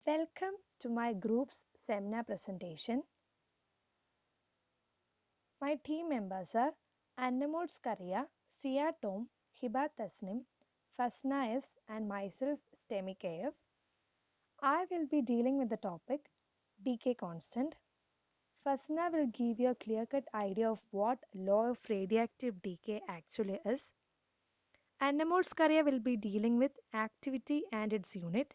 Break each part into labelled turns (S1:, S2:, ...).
S1: Welcome to my group's seminar presentation. My team members are Anamol Skaria, Sia Tom, Hiba Tasnim, Fasna S and myself Stemi KF. I will be dealing with the topic decay constant. Fasna will give you a clear-cut idea of what law of radioactive decay actually is. Anamol Skaria will be dealing with activity and its unit.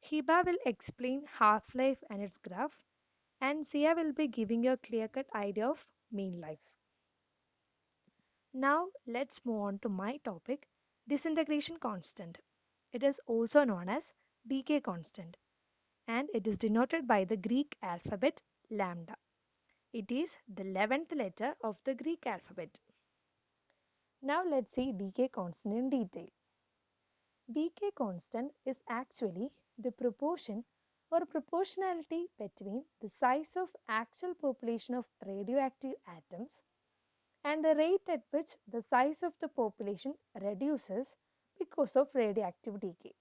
S1: Hiba will explain half-life and its graph. And Sia will be giving you a clear-cut idea of mean life. Now let's move on to my topic, disintegration constant. It is also known as decay constant and it is denoted by the Greek alphabet lambda. It is the 11th letter of the Greek alphabet. Now let's see decay constant in detail. Decay constant is actually the proportion or proportionality between the size of actual population of radioactive atoms and the rate at which the size of the population reduces because of radioactive decay.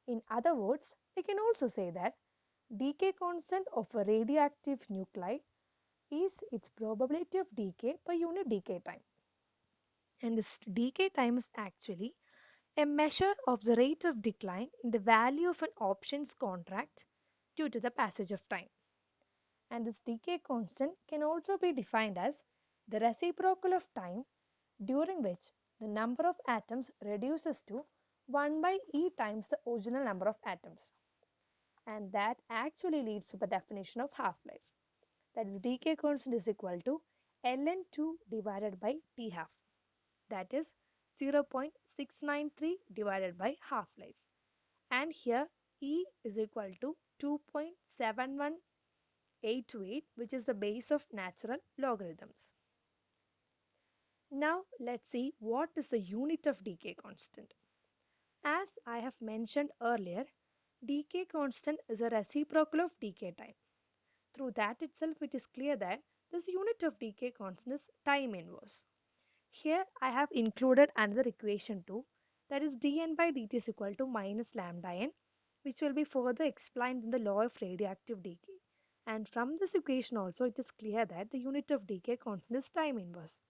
S1: In other words, we can also say that decay constant of a radioactive nuclide is its probability of decay per unit decay time. And this decay time is actually a measure of the rate of decline in the value of an options contract due to the passage of time. And this decay constant can also be defined as the reciprocal of time during which the number of atoms reduces to 1 by E times the original number of atoms. And that actually leads to the definition of half-life. That is decay constant is equal to ln2 divided by T half. That is 0.693 divided by half-life. And here E is equal to 2.71828, which is the base of natural logarithms. Now let's see what is the unit of decay constant. As I have mentioned earlier, decay constant is a reciprocal of decay time. Through that itself, it is clear that this unit of decay constant is time inverse. Here I have included another equation too, that is dn by dt is equal to minus lambda n, which will be further explained in the law of radioactive decay. And from this equation also, it is clear that the unit of decay constant is time inverse.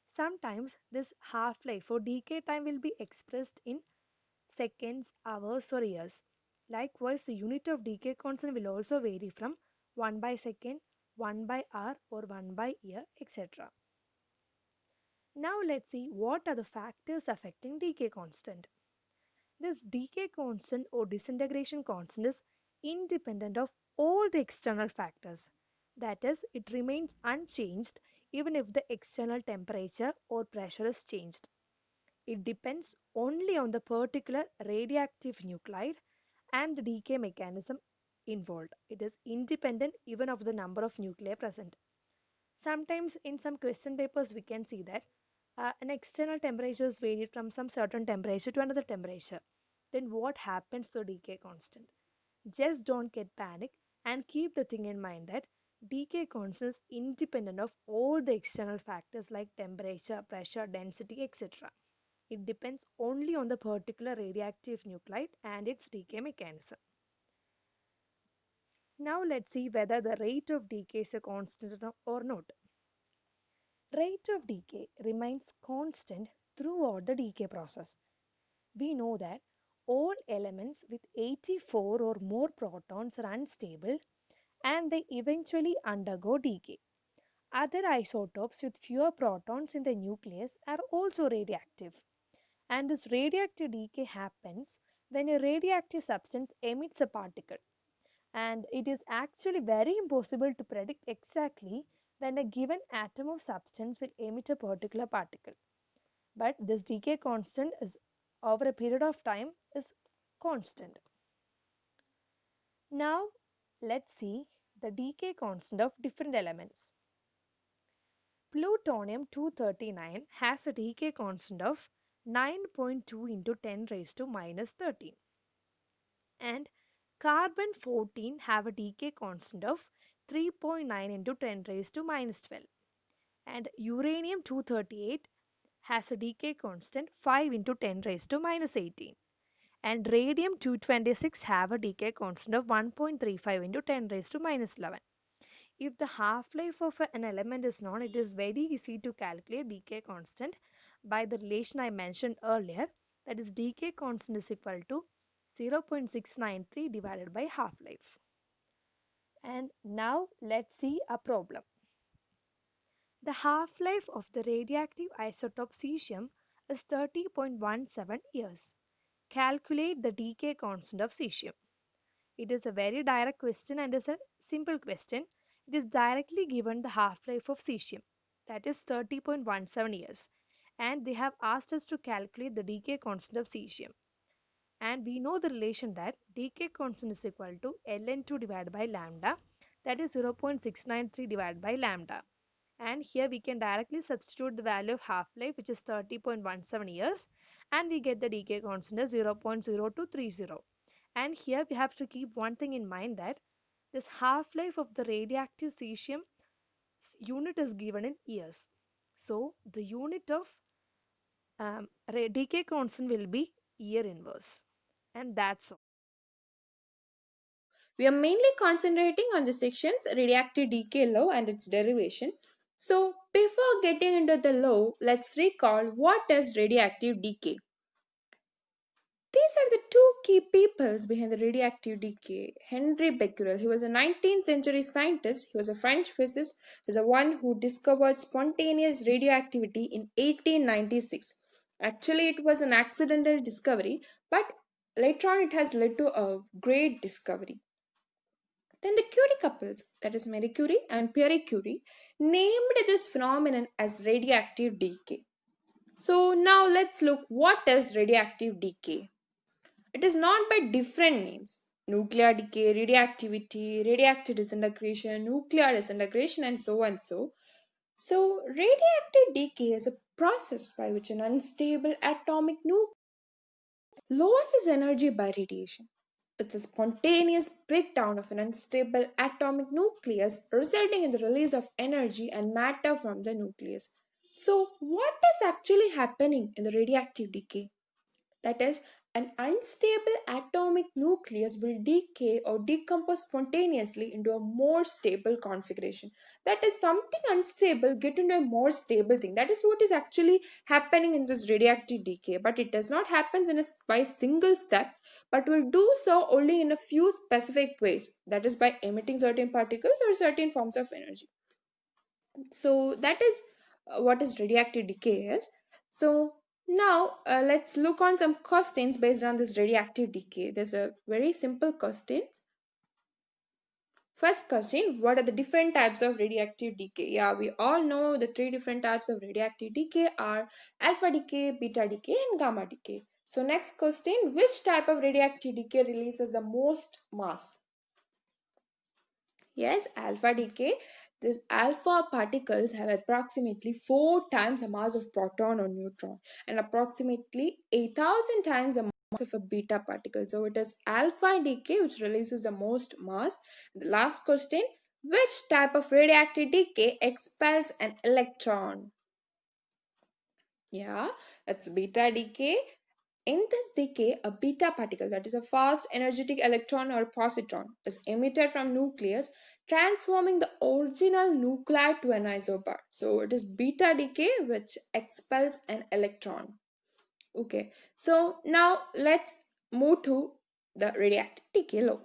S1: Sometimes this half-life or decay time will be expressed in seconds, hours or years. Likewise, the unit of decay constant will also vary from 1 by second, 1 by hour or 1 by year, etc. Now let's see what are the factors affecting decay constant. This decay constant or disintegration constant is independent of all the external factors. That is, it remains unchanged even if the external temperature or pressure is changed. It depends only on the particular radioactive nuclide and the decay mechanism involved. It is independent even of the number of nuclei present. Sometimes in some question papers we can see that an external temperature is varied from some certain temperature to another temperature. Then what happens to decay constant? Just don't get panic and keep the thing in mind that decay constant is independent of all the external factors like temperature, pressure, density, etc. It depends only on the particular radioactive nuclide and its decay mechanism. Now let's see whether the rate of decay is a constant or not. Rate of decay remains constant throughout the decay process. We know that all elements with 84 or more protons are unstable and they eventually undergo decay. Other isotopes with fewer protons in the nucleus are also radioactive. And this radioactive decay happens when a radioactive substance emits a particle. And it is actually very impossible to predict exactly when a given atom of substance will emit a particular particle. But this decay constant is over a period of time is constant. Now let's see the decay constant of different elements. Plutonium-239 has a decay constant of 9.2 into 10 raised to minus 13. And carbon-14 have a decay constant of 3.9 into 10 raised to minus 12. And uranium-238 has a decay constant 5 into 10 raised to minus 18. And radium 226 have a decay constant of 1.35 into 10 raised to minus 11. If the half-life of an element is known, it is very easy to calculate decay constant by the relation I mentioned earlier, that is decay constant is equal to 0.693 divided by half-life. And now let's see a problem. The half-life of the radioactive isotope cesium is 30.17 years. Calculate the decay constant of cesium. It is a very direct question and is a simple question. It is directly given the half-life of cesium, that is 30.17 years, and they have asked us to calculate the decay constant of cesium. And we know the relation that decay constant is equal to ln2 divided by lambda, that is 0.693 divided by lambda. And here we can directly substitute the value of half-life, which is 30.17 years, and we get the decay constant as 0.0230. And here we have to keep one thing in mind, that this half-life of the radioactive cesium unit is given in years. So the unit of decay constant will be year inverse. And that's all.
S2: We are mainly concentrating on the sections radioactive decay law and its derivation. So, before getting into the law, let's recall what is radioactive decay. These are the two key peoples behind the radioactive decay. Henry Becquerel, he was a 19th century scientist, he was a French physicist, he was the one who discovered spontaneous radioactivity in 1896. Actually, it was an accidental discovery, but later on it has led to a great discovery. Then the Curie couples, that is Marie Curie and Pierre Curie, named this phenomenon as radioactive decay. So now let's look what is radioactive decay. It is known by different names: nuclear decay, radioactivity, radioactive disintegration, nuclear disintegration, and so on. So, radioactive decay is a process by which an unstable atomic nucleus loses energy by radiation. It's a spontaneous breakdown of an unstable atomic nucleus, resulting in the release of energy and matter from the nucleus. So, what is actually happening in the radioactive decay? That is, an unstable atomic nucleus will decay or decompose spontaneously into a more stable configuration. That is, something unstable get into a more stable thing. That is what is actually happening in this radioactive decay. But it does not happen by a single step, but will do so only in a few specific ways. That is by emitting certain particles or certain forms of energy. So that is what is radioactive decay is. So now let's look on some questions based on this radioactive decay. There's a very simple question. First question: what are the different types of radioactive decay? Yeah, we all know the three different types of radioactive decay are alpha decay, beta decay, and gamma decay. So next question: which type of radioactive decay releases the most mass? Yes, alpha decay. These alpha particles have approximately 4 times the mass of proton or neutron and approximately 8,000 times the mass of a beta particle. So it is alpha decay which releases the most mass. The last question: which type of radioactive decay expels an electron? Yeah, it's beta decay. In this decay, a beta particle, that is a fast energetic electron or positron, is emitted from nucleus, transforming the original nuclide to an isobar. So it is beta decay which expels an electron. Okay, so now let's move to the radioactive decay law.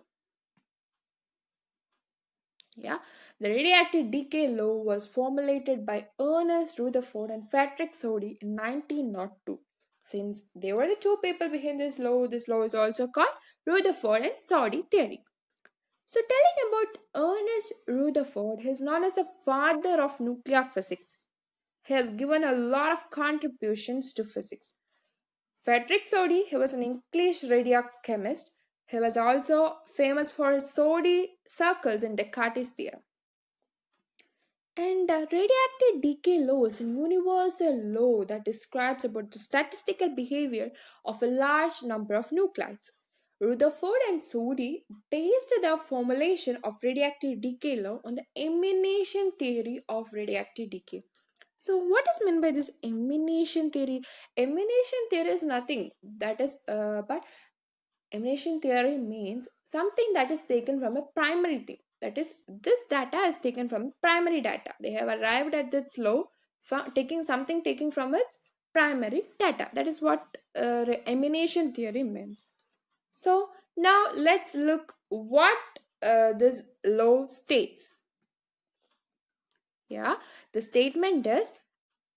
S2: Yeah, the radioactive decay law was formulated by Ernest Rutherford and Patrick Soddy in 1902. Since they were the two people behind this law is also called Rutherford and Soddy theory. So, telling about Ernest Rutherford, he is known as the father of nuclear physics. He has given a lot of contributions to physics. Frederick Soddy, he was an English radiochemist. He was also famous for his Soddy circles in Descartes' theorem. And radioactive decay law is a universal law that describes about the statistical behavior of a large number of nuclides. Rutherford and Soddy based their formulation of radioactive decay law on the emanation theory of radioactive decay. So, what is meant by this emanation theory? Emanation theory is nothing that is, but Emanation theory means something that is taken from a primary thing. That is, this data is taken from primary data. They have arrived at this law from taking from its primary data. That is what emanation theory means. So now let's look what this law states. Yeah, the statement is,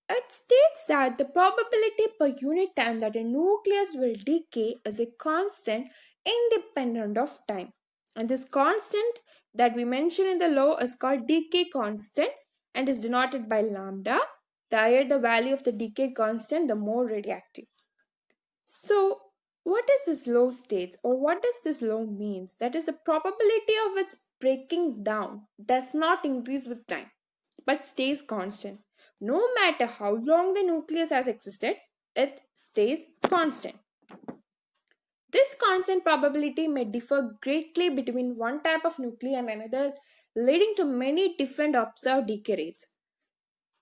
S2: it states that the probability per unit time that a nucleus will decay is a constant independent of time. And this constant that we mention in the law is called decay constant and is denoted by lambda. The higher the value of the decay constant, the more radioactive. So, what does this law states, or what does this law means? That is, the probability of its breaking down does not increase with time but stays constant. No matter how long the nucleus has existed, it stays constant. This constant probability may differ greatly between one type of nuclei and another, leading to many different observed decay rates.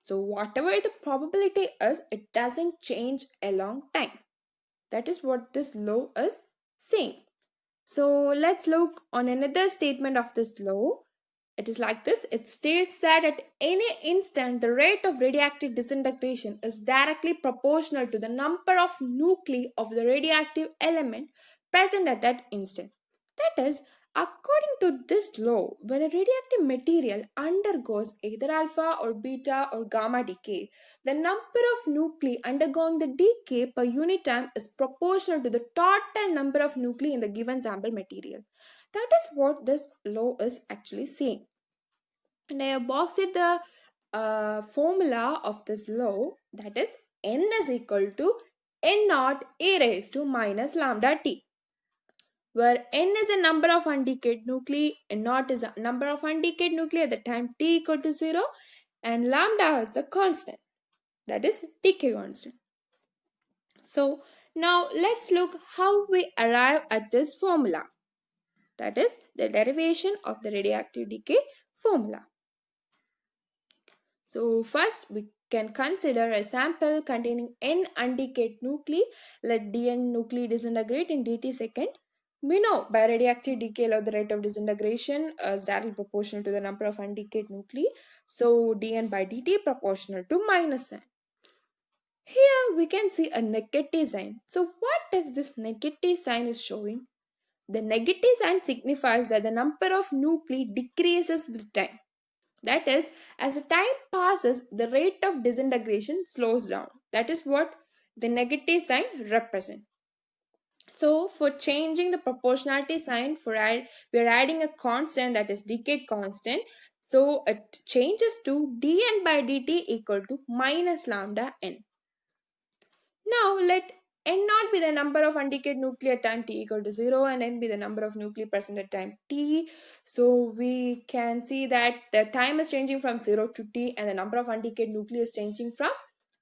S2: So, whatever the probability is, it doesn't change along time. That is what this law is saying. So, let's look on another statement of this law. It is like this. It states that at any instant, the rate of radioactive disintegration is directly proportional to the number of nuclei of the radioactive element present at that instant. That is, according to this law, when a radioactive material undergoes either alpha or beta or gamma decay, the number of nuclei undergoing the decay per unit time is proportional to the total number of nuclei in the given sample material. That is what this law is actually saying. And I have boxed the formula of this law, that is n is equal to n naught a raised to minus lambda t, where n is a number of undecayed nuclei, n naught is a number of undecayed nuclei at the time t equal to 0, and lambda is the constant, that is decay constant. So now let's look how we arrive at this formula, that is the derivation of the radioactive decay formula. So first we can consider a sample containing n undecayed nuclei. Let dn nuclei disintegrate in dt second. We know by radioactive decay law the rate of disintegration is directly proportional to the number of undecayed nuclei. So dn by dt proportional to minus n. Here we can see a negative sign. So what does this negative sign is showing? The negative sign signifies that the number of nuclei decreases with time. That is, as the time passes, the rate of disintegration slows down. That is what the negative sign represents. So, for changing the proportionality sign, we are adding a constant, that is decay constant. So, it changes to dn by dt equal to minus lambda n. Now, let n not be the number of undecayed nuclei at time t equal to 0 and n be the number of nuclei present at time t. So we can see that the time is changing from 0 to t and the number of undecayed nuclei is changing from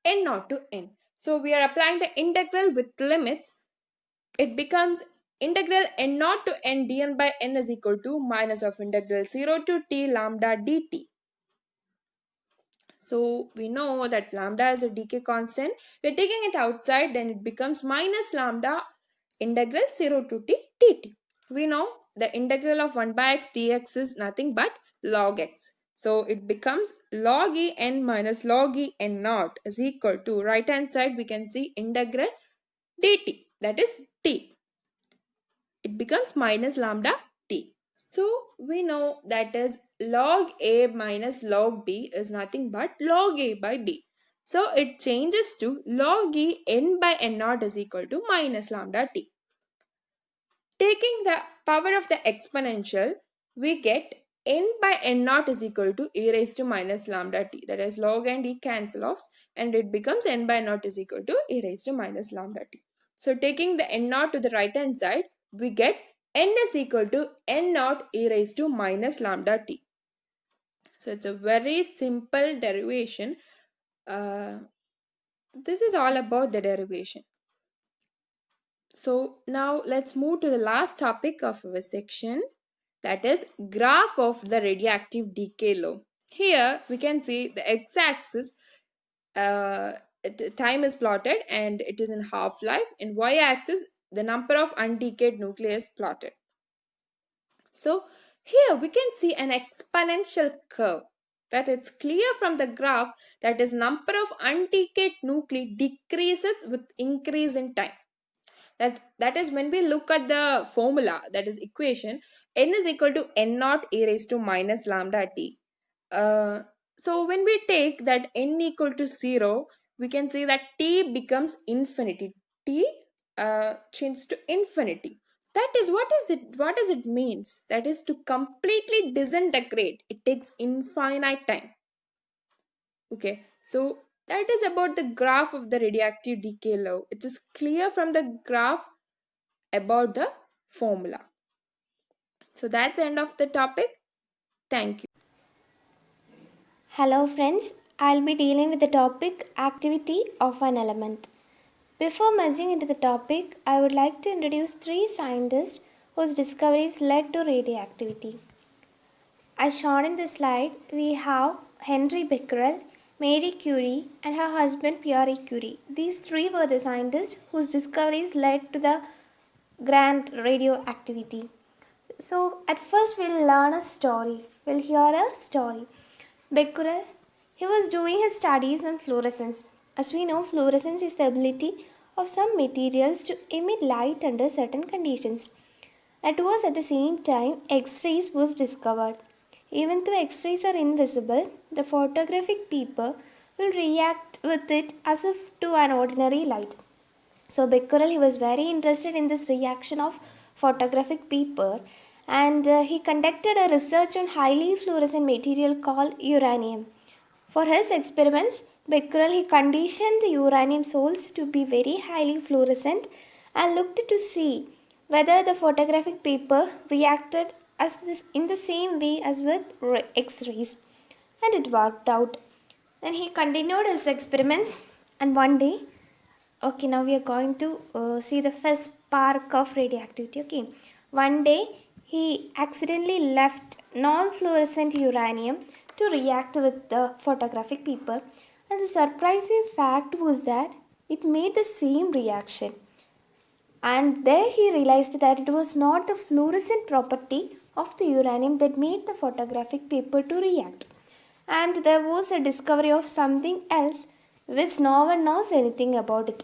S2: n naught to n. So we are applying the integral with limits. It becomes integral n naught to n dn by n is equal to minus of integral 0 to t lambda dt. So we know that lambda is a decay constant. We're taking it outside, then it becomes minus lambda integral 0 to t dt. We know the integral of 1 by x dx is nothing but log x. So it becomes log e n minus log e n naught is equal to, right hand side we can see integral dt, that is t. It becomes minus lambda t. So we know that is log a minus log b is nothing but log a by b. So it changes to log e n by n naught is equal to minus lambda t. Taking the power of the exponential, we get n by n naught is equal to e raised to minus lambda t. That is log and e cancel offs and it becomes n by n naught is equal to e raised to minus lambda t. So taking the n naught to the right hand side, we get n is equal to n naught e raised to minus lambda t. So it's a very simple derivation. This is all about the derivation. So now let's move to the last topic of our section, that is graph of the radioactive decay law. Here we can see the x-axis time is plotted and it is in half-life. In y-axis the number of undecayed nuclei is plotted. So here we can see an exponential curve, that it's clear from the graph that is number of undecayed nuclei decreases with increase in time. That is when we look at the formula, that is equation, n is equal to n naught e raised to minus lambda t. Uh, so when we take that n equal to 0, we can say that t becomes infinity. T changes to infinity. That is what does it means? That is to completely disintegrate. It takes infinite time. Okay, so that is about the graph of the radioactive decay law. It is clear from the graph about the formula. So that's the end of the topic. Thank you.
S3: Hello friends, I'll be dealing with the topic activity of an element. Before merging into the topic, I would like to introduce three scientists whose discoveries led to radioactivity. As shown in the slide, we have Henri Becquerel, Marie Curie, and her husband Pierre Curie. These three were the scientists whose discoveries led to the grand radioactivity. So, at first, we'll learn a story. We'll hear a story. Becquerel, he was doing his studies on fluorescence. As we know, fluorescence is the ability of some materials to emit light under certain conditions. It was at the same time X-rays was discovered. Even though X-rays are invisible, the photographic paper will react with it as if to an ordinary light. So Becquerel, he was very interested in this reaction of photographic paper, and he conducted a research on highly fluorescent material called uranium. For his experiments, Becquerel, he conditioned the uranium salts to be very highly fluorescent and looked to see whether the photographic paper reacted in the same way as with X-rays, and it worked out. Then he continued his experiments, and one day, okay, now we are going to see the first spark of radioactivity. Okay, one day he accidentally left non-fluorescent uranium to react with the photographic paper, and the surprising fact was that it made the same reaction. And there he realized that it was not the fluorescent property of the uranium that made the photographic paper to react, and there was a discovery of something else which no one knows anything about it.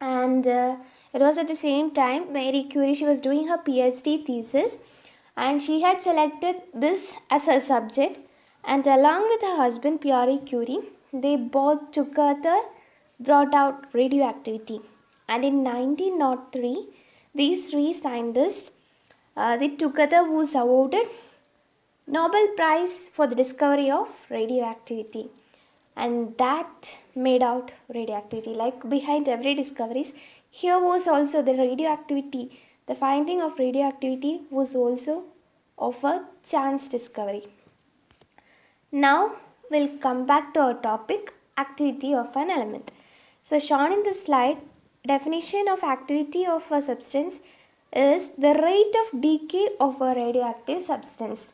S3: And it was at the same time Marie Curie, she was doing her PhD thesis, and she had selected this as her subject, and along with her husband Pierre Curie, they both together brought out radioactivity. And in 1903, these three scientists, they together was awarded Nobel Prize for the discovery of radioactivity, and that made out radioactivity. Like behind every discoveries, here was also the radioactivity. The finding of radioactivity was also of a chance discovery. Now we'll come back to our topic, activity of an element. So shown in the slide, definition of activity of a substance is the rate of decay of a radioactive substance.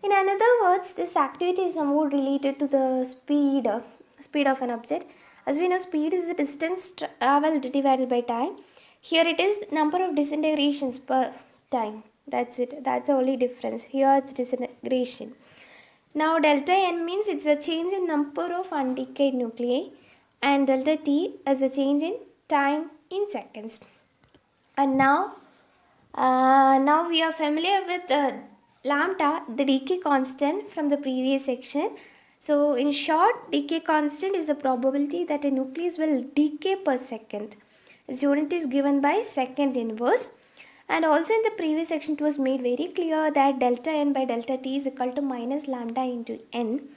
S3: In other words, this activity is somewhat related to the speed of an object. As we know, speed is the distance traveled divided by time. Here it is number of disintegrations per time. That's it. That's the only difference. Here it's disintegration. Now delta n means it's a change in number of undecayed nuclei, and delta t is a change in time in seconds. And now we are familiar with lambda, the decay constant from the previous section. So in short, decay constant is the probability that a nucleus will decay per second. Its unit is given by second inverse. And also in the previous section it was made very clear that delta n by delta t is equal to minus lambda into n.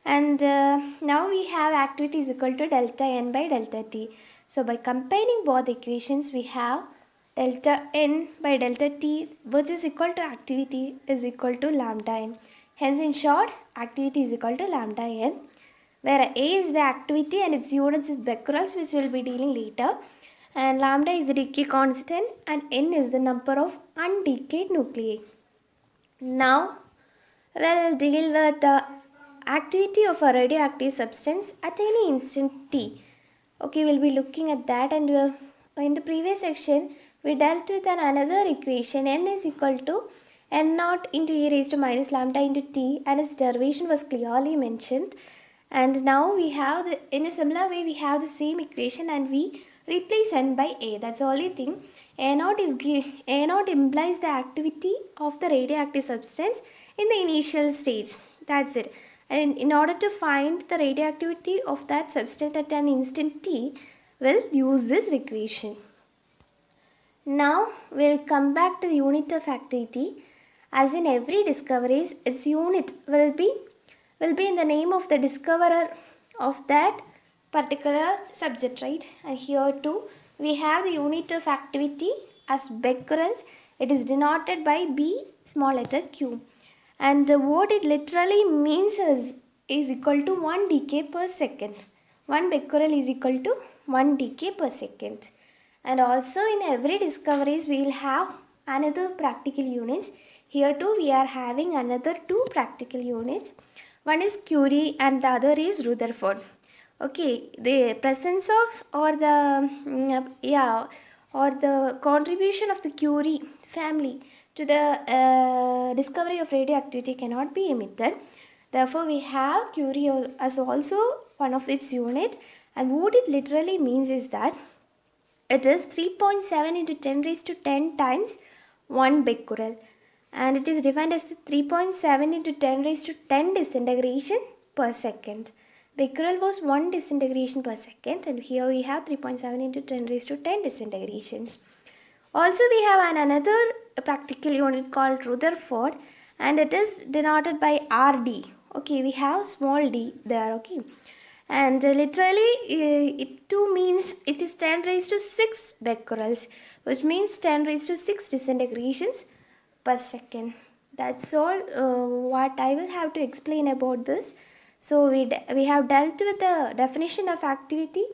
S3: And now we have activity is equal to delta n by delta t. So by combining both equations, we have delta n by delta t, which is equal to activity is equal to lambda n. Hence in short, activity is equal to lambda n, where A is the activity and its units is becquerels, which we will be dealing later, and lambda is the decay constant, and n is the number of undecayed nuclei. Now we'll deal with the activity of a radioactive substance at any instant t. Okay, we'll be looking at that, and in the previous section, we dealt with another equation, n is equal to n naught into e raised to minus lambda into t, and its derivation was clearly mentioned. And now we have in a similar way we have the same equation and we replace n by a. That's the only thing. A naught implies the activity of the radioactive substance in the initial stage. That's it. And in order to find the radioactivity of that substance at an instant t, we'll use this equation. Now we'll come back to the unit of activity. As in every discoveries, its unit will be in the name of the discoverer of that particular subject, right? And here too we have the unit of activity as becquerels. It is denoted by B small letter q, and what it literally means is equal to 1 decay per second. 1 becquerel is equal to 1 decay per second. And also in every discoveries we will have another practical units. Here too we are having another two practical units. One is Curie and the other is Rutherford. Okay, the presence of or the contribution of the Curie family to the discovery of radioactivity cannot be omitted. Therefore, we have Curie as also one of its unit, and what it literally means is that it is 3.7 into 10 raised to 10 times 1 becquerel, and it is defined as the 3.7 into 10 raised to 10 disintegration per second. Becquerel was 1 disintegration per second, and here we have 3.7 into 10 raised to 10 disintegrations. Also we have another practical unit called Rutherford, and it is denoted by RD. Okay, we have small d there, okay. And literally it too means it is 10 raised to 6 becquerels, which means 10 raised to 6 disintegrations per second. That's all what I will have to explain about this. So we have dealt with the definition of activity,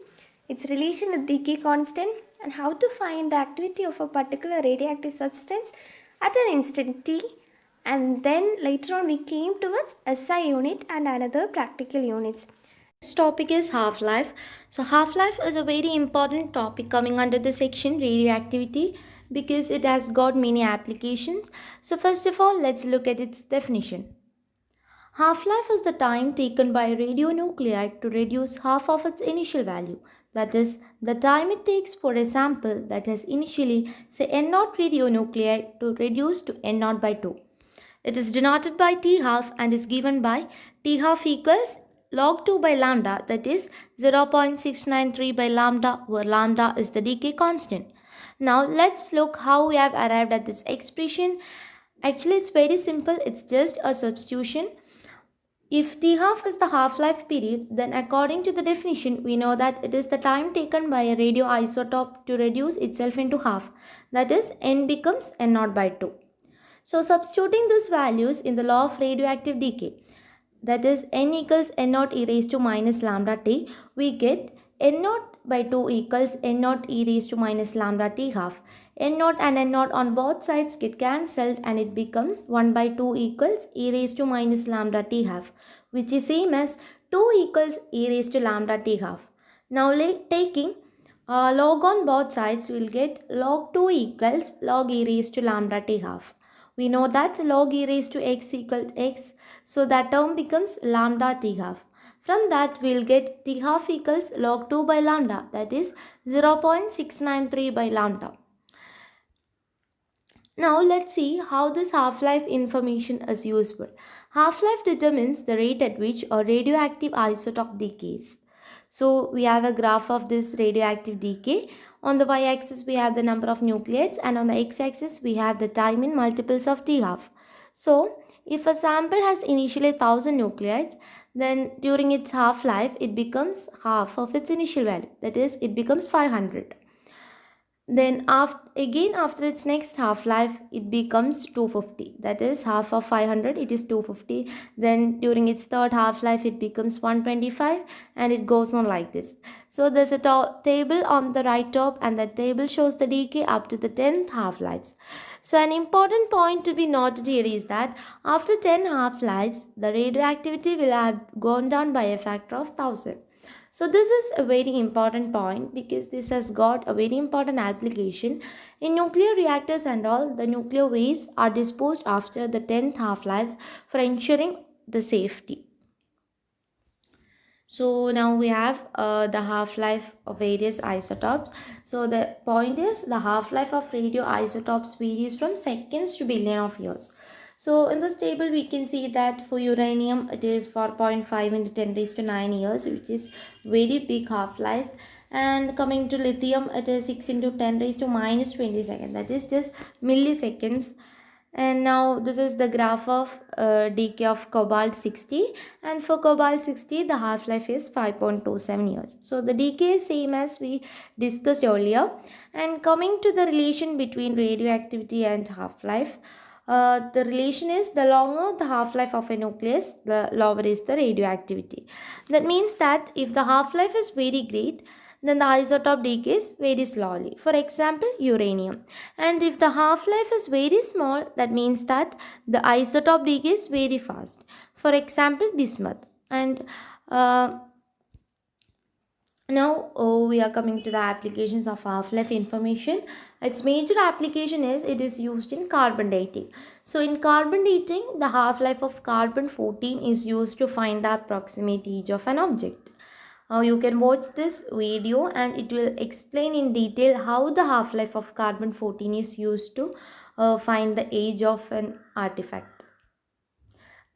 S3: its relation with decay constant, and how to find the activity of a particular radioactive substance at an instant t. And then later on we came towards SI unit and another practical units.
S4: This topic is half-life. So half-life is a very important topic coming under the section radioactivity because it has got many applications. So first of all, let's look at its definition. Half-life is the time taken by a radionuclide to reduce half of its initial value. That is, the time it takes for a sample that has initially, say, N0 radionuclide to reduce to N0 by 2. It is denoted by T half and is given by T half equals log 2 by lambda, that is 0.693 by lambda, where lambda is the decay constant. Now let's look how we have arrived at this expression. Actually, it's very simple. It's just a substitution. If T half is the half-life period, then according to the definition, we know that it is the time taken by a radioisotope to reduce itself into half. That is, N becomes N0 by 2. So substituting these values in the law of radioactive decay, that is N equals N0 e raised to minus lambda t, we get N0 by 2 equals N0 e raised to minus lambda t half. N0 and N0 on both sides get cancelled and it becomes 1 by 2 equals e raised to minus lambda t half, which is same as 2 equals e raised to lambda t half. Now taking log on both sides, we will get log 2 equals log e raised to lambda t half. We know that log e raised to x equals x, so that term becomes lambda t half. From that we will get t half equals log 2 by lambda, that is 0.693 by lambda. Now let's see how this half-life information is useful. Half-life determines the rate at which a radioactive isotope decays. So we have a graph of this radioactive decay. On the y-axis we have the number of nucleides and on the x-axis we have the time in multiples of T half. So if a sample has initially 1000 nucleides, then during its half-life it becomes half of its initial value, that is it becomes 500. Then after its next half-life it becomes 250, that is half of 500, it is 250. Then during its third half-life it becomes 125 and it goes on like this. So there's a table on the right top and that table shows the decay up to the 10th half-lives. So an important point to be noted here is that after 10 half-lives the radioactivity will have gone down by a factor of 1000. So this is a very important point because this has got a very important application in nuclear reactors and all. The nuclear waste are disposed after the 10th half lives for ensuring the safety. So now we have the half-life of various isotopes. So the point is the half-life of radioisotopes varies from seconds to billion of years. So in this table we can see that for uranium it is 4.5 into 10 raised to 9 years, which is very big half-life. And coming to lithium, it is 6 into 10 raised to minus 20 seconds, that is just milliseconds. And now this is the graph of decay of cobalt 60, and for cobalt 60 the half life is 5.27 years. So the decay is same as we discussed earlier. And coming to the relation between radioactivity and half life, the relation is the longer the half life of a nucleus, the lower is the radioactivity. That means that if the half life is very great, then the isotope decays very slowly. For example, uranium. And if the half-life is very small, that means that the isotope decays very fast. For example, bismuth. And now we are coming to the applications of half-life information. Its major application is it is used in carbon dating. So in carbon dating, the half-life of carbon 14 is used to find the approximate age of an object. You can watch this video and it will explain in detail how the half-life of carbon 14 is used to find the age of an artifact.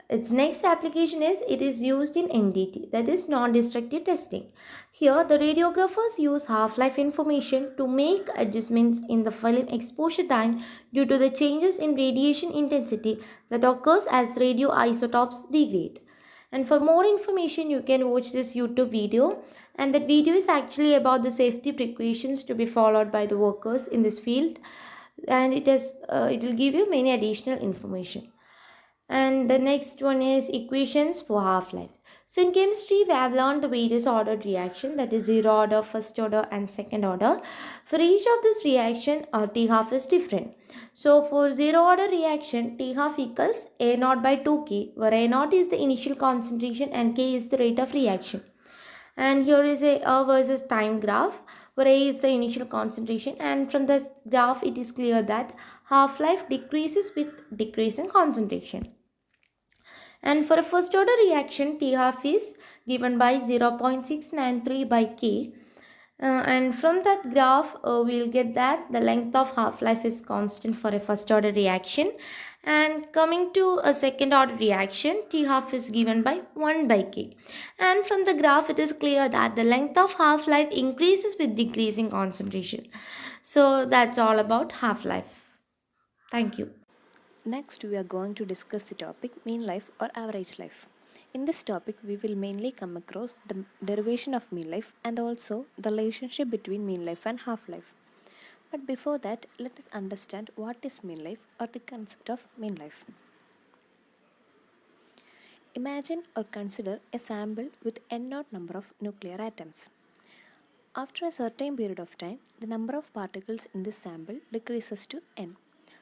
S4: Its next application is it is used in NDT, that is non-destructive testing. Here the radiographers use half-life information to make adjustments in the film exposure time due to the changes in radiation intensity that occurs as radioisotopes degrade. And for more information you can watch this YouTube video, and that video is actually about the safety precautions to be followed by the workers in this field, and it will give you many additional information. And the next one is equations for half-life. So in chemistry, we have learned the various ordered reaction, that is zero order, first order and second order. For each of this reaction, T half is different. So for zero order reaction, T half equals A naught by 2K, where A naught is the initial concentration and K is the rate of reaction. And here is a versus time graph, where A is the initial concentration, and from this graph it is clear that half-life decreases with decrease in concentration. And for a first order reaction, T half is given by 0.693 by K. And from that graph, we'll get that the length of half-life is constant for a first order reaction. And coming to a second order reaction, T half is given by 1 by K. And from the graph, it is clear that the length of half-life increases with decreasing concentration. So that's all about half-life. Thank you.
S5: Next, we are going to discuss the topic mean life or average life. In this topic, we will mainly come across the derivation of mean life and also the relationship between mean life and half life. But before that, let us understand what is mean life or the concept of mean life. Imagine or consider a sample with n-naught number of nuclear atoms. After a certain period of time, the number of particles in this sample decreases to n.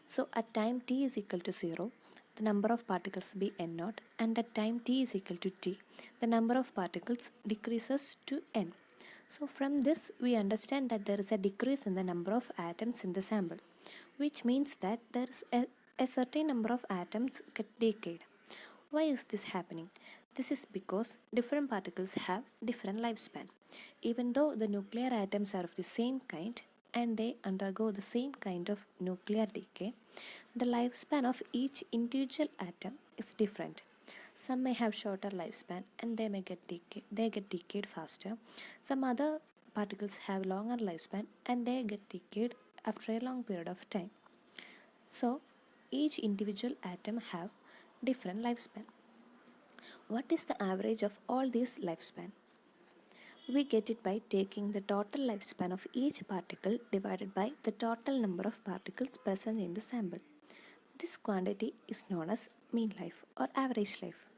S5: So at time t is equal to 0, the number of particles be n0, and at time t is equal to t, the number of particles decreases to n. So from this we understand that there is a decrease in the number of atoms in the sample, which means that there is a certain number of atoms get decayed. Why is this happening? This is because different particles have different lifespan. Even though the nuclear atoms are of the same kind and they undergo the same kind of nuclear decay, the lifespan of each individual atom is different. Some may have shorter lifespan and they get decayed faster. Some other particles have longer lifespan and they get decayed after a long period of time. So each individual atom have different lifespan. What is the average of all these lifespan? We get it by taking the total lifespan of each particle divided by the total number of particles present in the sample. This quantity is known as mean life or average life.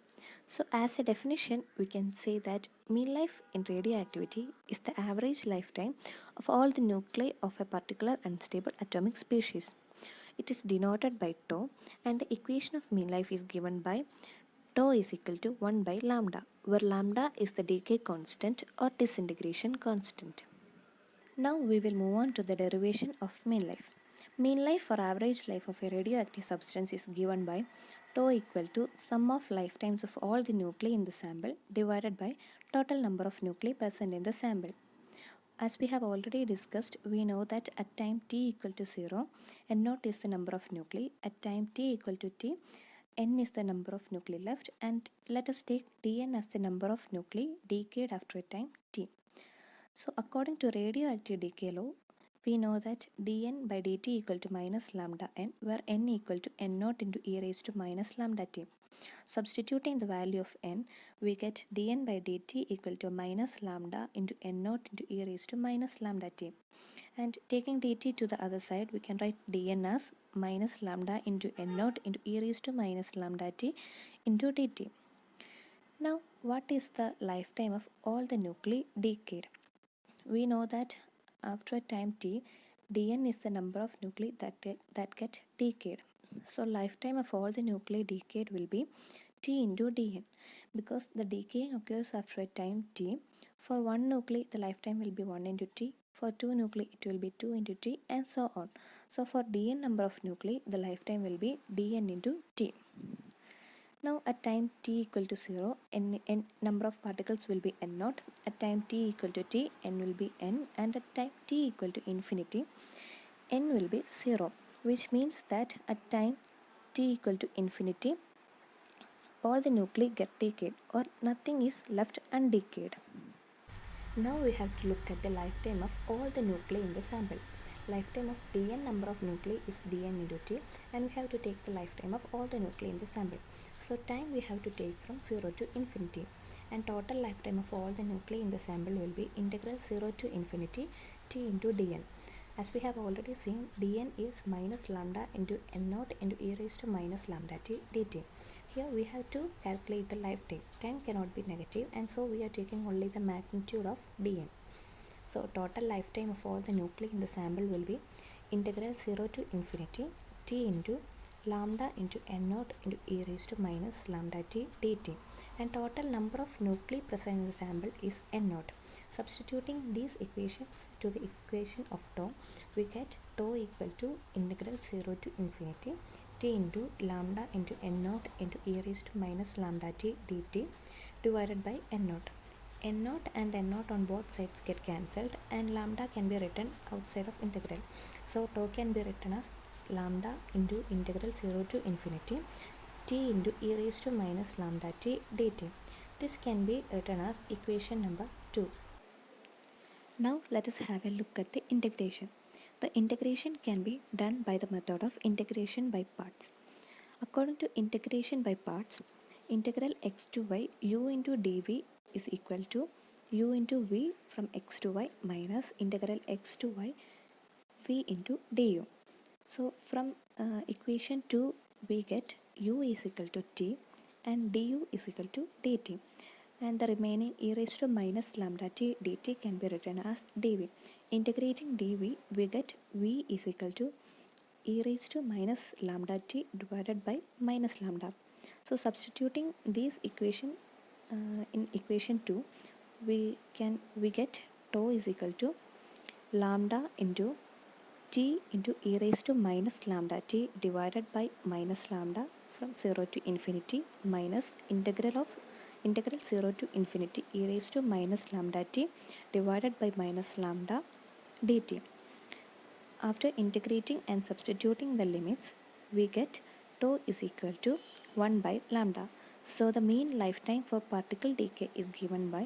S5: So as a definition, we can say that mean life in radioactivity is the average lifetime of all the nuclei of a particular unstable atomic species. It is denoted by tau, and the equation of mean life is given by tau is equal to 1 by lambda, where lambda is the decay constant or disintegration constant. Now we will move on to the derivation of mean life. Mean life or average life of a radioactive substance is given by tau equal to sum of lifetimes of all the nuclei in the sample divided by total number of nuclei present in the sample. As we have already discussed, we know that at time t equal to 0, n0 is the number of nuclei. At time t equal to t, n is the number of nuclei left, and let us take dn as the number of nuclei decayed after a time t. So according to radioactive decay law, we know that dn by dt equal to minus lambda n, where n equal to n0 into e raised to minus lambda t. Substituting the value of n, we get dn by dt equal to minus lambda into n0 into e raised to minus lambda t. And taking dt to the other side, we can write dn as minus lambda into n0 into e raised to minus lambda t into dt. Now, what is the lifetime of all the nuclei decayed? We know that after a time t, dn is the number of nuclei that get decayed. So lifetime of all the nuclei decayed will be t into dn, because the decaying occurs after a time t. For one nuclei, the lifetime will be 1 into t. For two nuclei, it will be 2 into t, and so on. So for dn number of nuclei, the lifetime will be dn into t. Now at time t equal to 0, n number of particles will be n0. At time t equal to t, n will be n, and at time t equal to infinity, n will be 0, which means that at time t equal to infinity, all the nuclei get decayed, or nothing is left undecayed. Now we have to look at the lifetime of all the nuclei in the sample. Lifetime of dn number of nuclei is dn into t, and we have to take the lifetime of all the nuclei in the sample. So time we have to take from 0 to infinity, and total lifetime of all the nuclei in the sample will be integral 0 to infinity t into dn. As we have already seen, dn is minus lambda into n0 into e raised to minus lambda t dt. Here we have to calculate the lifetime. Time cannot be negative, and so we are taking only the magnitude of dn. So total lifetime of all the nuclei in the sample will be integral 0 to infinity t into lambda into n0 into e raised to minus lambda t dt, and total number of nuclei present in the sample is n0. Substituting these equations to the equation of tau, we get tau equal to integral 0 to infinity t into lambda into n0 into e raised to minus lambda t dt divided by n0. n0 and n0 on both sides get cancelled, and lambda can be written outside of integral. So tau can be written as lambda into integral 0 to infinity t into e raised to minus lambda t dt. This can be written as equation number 2. Now let us have a look at the integration. The integration can be done by the method of integration by parts. According to integration by parts, integral x to y u into dv is equal to u into v from x to y minus integral x to y v into du. So from equation 2, we get u is equal to t and du is equal to dt, and the remaining e raised to minus lambda t dt can be written as dv. Integrating dv, we get v is equal to e raised to minus lambda t divided by minus lambda. So substituting these equation in equation 2, we get tau is equal to lambda into t into e raised to minus lambda t divided by minus lambda from 0 to infinity minus integral 0 to infinity e raised to minus lambda t divided by minus lambda dt. After integrating and substituting the limits, we get tau is equal to 1 by lambda. So the mean lifetime for particle decay is given by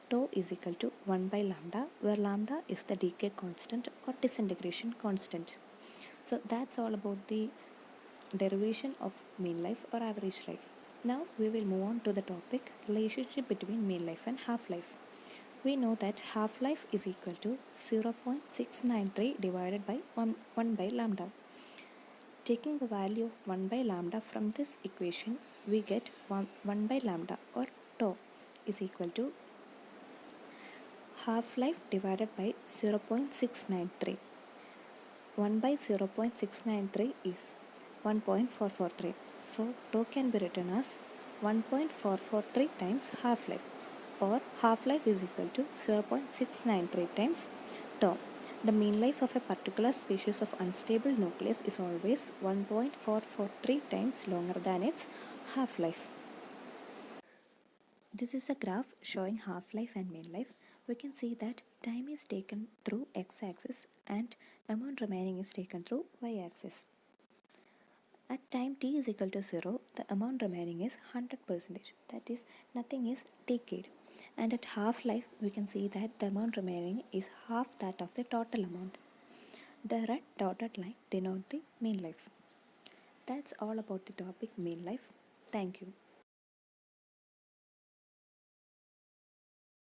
S5: tau is equal to 1 by lambda, where lambda is the decay constant or disintegration constant. So that's all about the derivation of mean life or average life. Now we will move on to the topic relationship between mean life and half-life. We know that half-life is equal to 0.693 divided by 1 by lambda. Taking the value of 1 by lambda from this equation, we get 1 by lambda or tau is equal to half-life divided by 0.693. 1 by 0.693 is 1.443. So tau can be written as 1.443 times half-life, or half-life is equal to 0.693 times tau. The mean life of a particular species of unstable nucleus is always 1.443 times longer than its half-life. This is a graph showing half-life and mean life. We can see that time is taken through x-axis and amount remaining is taken through y-axis. At time t is equal to 0, the amount remaining is 100%, that is, nothing is decayed. And at half-life, we can see that the amount remaining is half that of the total amount. The red dotted line denotes the mean life. That's all about the topic mean life. Thank you.